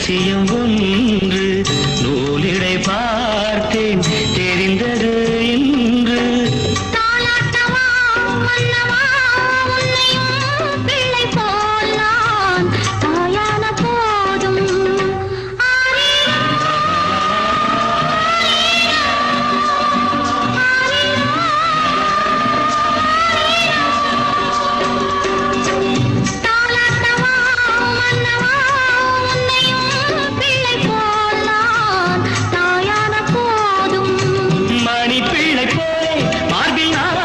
ரகசியம் ஒன்று நூலிடை பார்த்தேன் தெரிந்தது இன்று. தாலாட்டவா மன்னவா உன்னையும் பிள்ளை போல் நான் தாயான போதும். தாலாட்டவா மன்னவா உன்னையும் பிள்ளை போல் நான் தாயான போதும். மணி பிள்ளை போய் மார்பில் நான்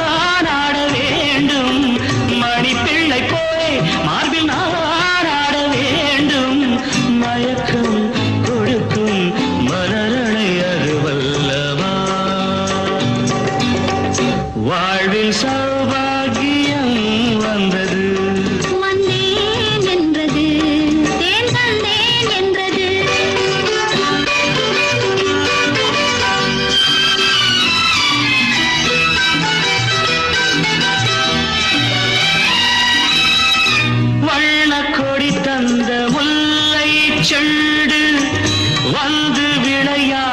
ஆட வேண்டும். மணி பிள்ளை போய் மார்பில் நான் ஆட வேண்டும். மயக்கம் கொடுக்கும் மலரடை அருவல்லவா வாழ்வில் சௌபாகியம் வந்தது. வந்தேன் என்றது தேன் தந்தேன் என்றது. வண்ணக் கொடி தந்த முல்லை செண்டு வந்து விளையா